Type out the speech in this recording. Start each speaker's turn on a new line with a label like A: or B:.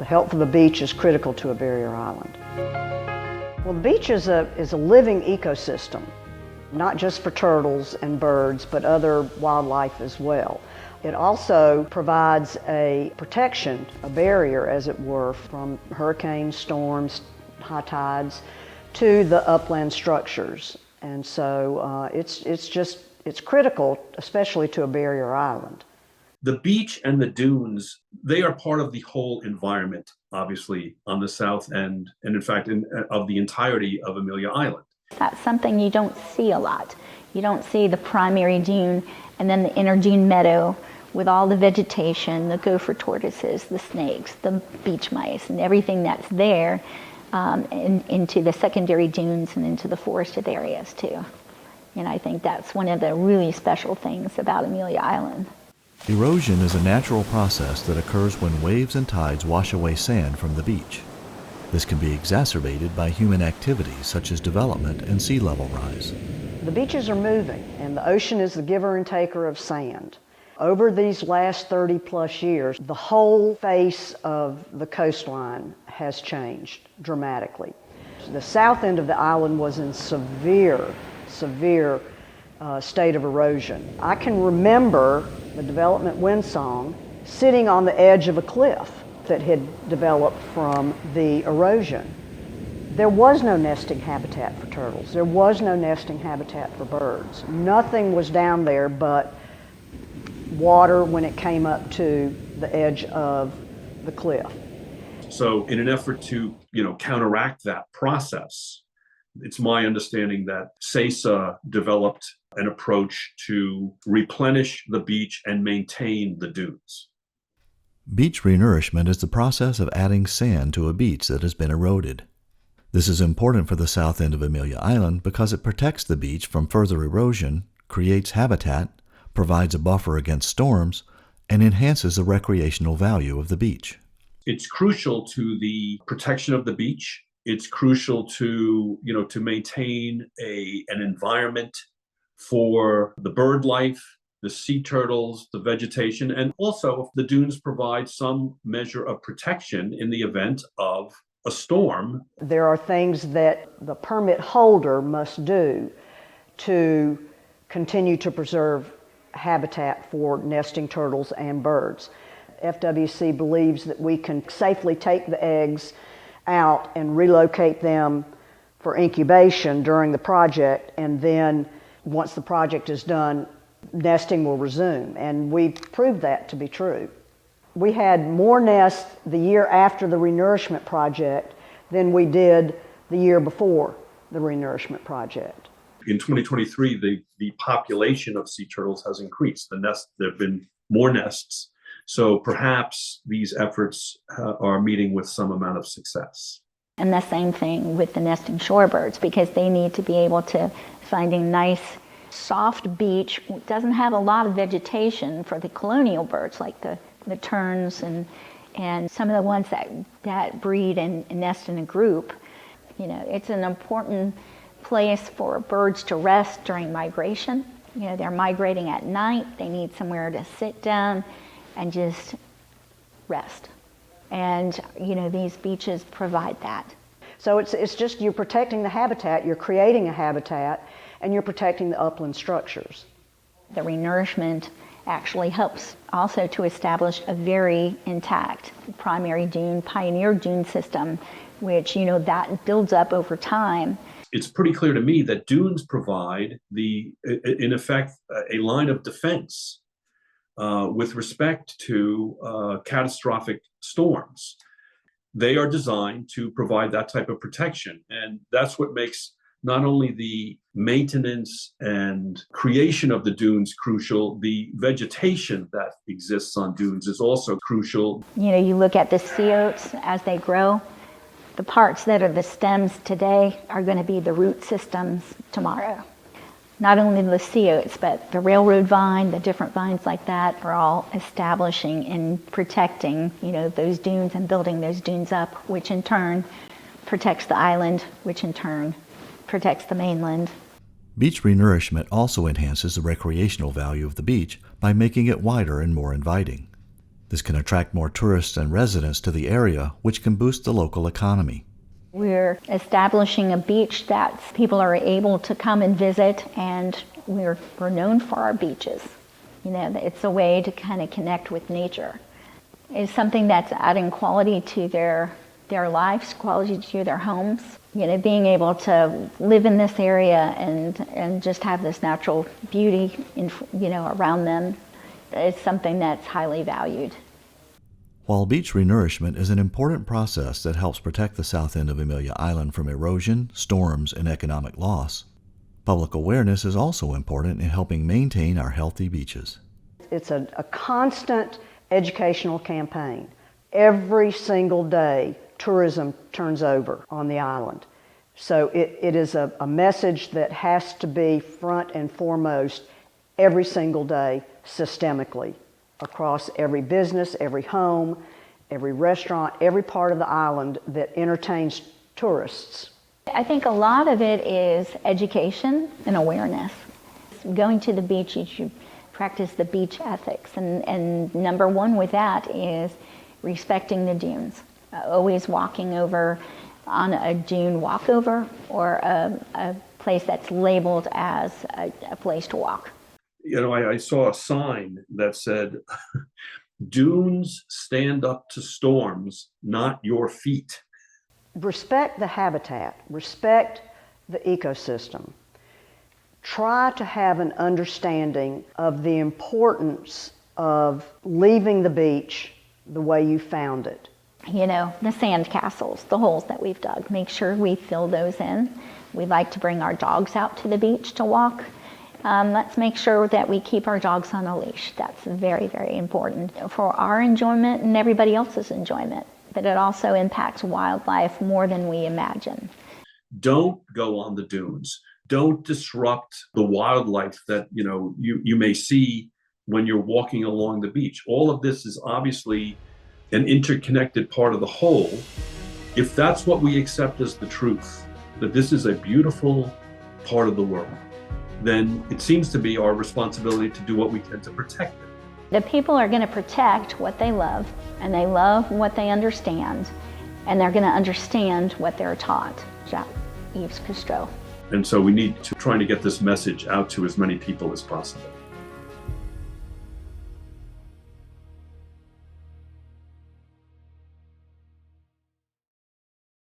A: The health of a beach is critical to a barrier island. Well, the beach is a living ecosystem, not just for turtles and birds, but other wildlife as well. It also provides a protection, a barrier as it were, from hurricanes, storms, high tides, to the upland structures. And so it's critical, especially to a barrier island.
B: The beach and the dunes, they are part of the whole environment, obviously, on the south end, and in fact, of the entirety of Amelia Island.
C: That's something you don't see a lot. You don't see the primary dune and then the inner dune meadow with all the vegetation, the gopher tortoises, the snakes, the beach mice, and everything that's there into the secondary dunes and into the forested areas too. And I think that's one of the really special things about Amelia Island.
D: Erosion is a natural process that occurs when waves and tides wash away sand from the beach. This can be exacerbated by human activities such as development and sea level rise.
A: The beaches are moving, and the ocean is the giver and taker of sand. Over these last 30 plus years, the whole face of the coastline has changed dramatically. The south end of the island was in severe state of erosion. I can remember the development windsong sitting on the edge of a cliff that had developed from the erosion. There was no nesting habitat for turtles. There was no nesting habitat for birds. Nothing was down there but water when it came up to the edge of the cliff.
B: So in an effort to, counteract that process, it's my understanding that SAISSA developed an approach to replenish the beach and maintain the dunes.
D: Beach renourishment is the process of adding sand to a beach that has been eroded. This is important for the south end of Amelia Island because it protects the beach from further erosion, creates habitat, provides a buffer against storms, and enhances the recreational value of the beach.
B: It's crucial to the protection of the beach. It's crucial to maintain an environment for the bird life, the sea turtles, the vegetation, and also the dunes provide some measure of protection in the event of a storm.
A: There are things that the permit holder must do to continue to preserve habitat for nesting turtles and birds. FWC believes that we can safely take the eggs out and relocate them for incubation during the project, and then once the project is done, nesting will resume, and we proved that to be true. We had more nests the year after the renourishment project than we did the year before the renourishment project.
B: In 2023, the population of sea turtles has increased. There have been more nests, so perhaps these efforts are meeting with some amount of success.
C: And the same thing with the nesting shorebirds, because they need to be able to find a nice soft beach. It doesn't have a lot of vegetation for the colonial birds like the terns and some of the ones that breed and nest in a group. It's an important place for birds to rest during migration. They're migrating at night. They need somewhere to sit down and just rest. And these beaches provide that.
A: So it's just you're protecting the habitat, you're creating a habitat, and you're protecting the upland structures.
C: The renourishment actually helps also to establish a very intact primary dune, pioneer dune system, which that builds up over time.
B: It's pretty clear to me that dunes provide in effect, a line of defense with respect to catastrophic storms. They are designed to provide that type of protection, and that's what makes not only the maintenance and creation of the dunes crucial, the vegetation that exists on dunes is also crucial.
C: You look at the sea oats as they grow. The parts that are the stems today are going to be the root systems tomorrow. Not only the sea oats, but the railroad vine, the different vines like that are all establishing and protecting, those dunes and building those dunes up, which in turn protects the island, which in turn protects the mainland.
D: Beach renourishment also enhances the recreational value of the beach by making it wider and more inviting. This can attract more tourists and residents to the area, which can boost the local economy.
C: We're establishing a beach that people are able to come and visit, and we're known for our beaches. You know, it's a way to kind of connect with nature. It's something that's adding quality to their lives, quality to their homes. You know, being able to live in this area and just have this natural beauty around them is something that's highly valued.
D: While beach renourishment is an important process that helps protect the south end of Amelia Island from erosion, storms, and economic loss, public awareness is also important in helping maintain our healthy beaches.
A: It's a constant educational campaign. Every single day, tourism turns over on the island. So it is a message that has to be front and foremost every single day, systemically, across every business, every home, every restaurant, every part of the island that entertains tourists.
C: I think a lot of it is education and awareness. Going to the beach, you should practice the beach ethics, and number one with that is respecting the dunes. Always walking over on a dune walkover or a place that's labeled as a place to walk.
B: You know, I saw a sign that said, "Dunes stand up to storms, not your feet."
A: Respect the habitat, respect the ecosystem. Try to have an understanding of the importance of leaving the beach the way you found it.
C: You know, the sand castles, the holes that we've dug, make sure we fill those in. We like to bring our dogs out to the beach to walk. Let's make sure that we keep our dogs on a leash. That's very, very important for our enjoyment and everybody else's enjoyment. But it also impacts wildlife more than we imagine.
B: Don't go on the dunes. Don't disrupt the wildlife that you may see when you're walking along the beach. All of this is obviously an interconnected part of the whole. If that's what we accept as the truth, that this is a beautiful part of the world, then it seems to be our responsibility to do what we can to protect it.
C: The people are going to protect what they love, and they love what they understand, and they're going to understand what they're taught. Jacques-Yves Cousteau.
B: And so we need to try to get this message out to as many people as possible.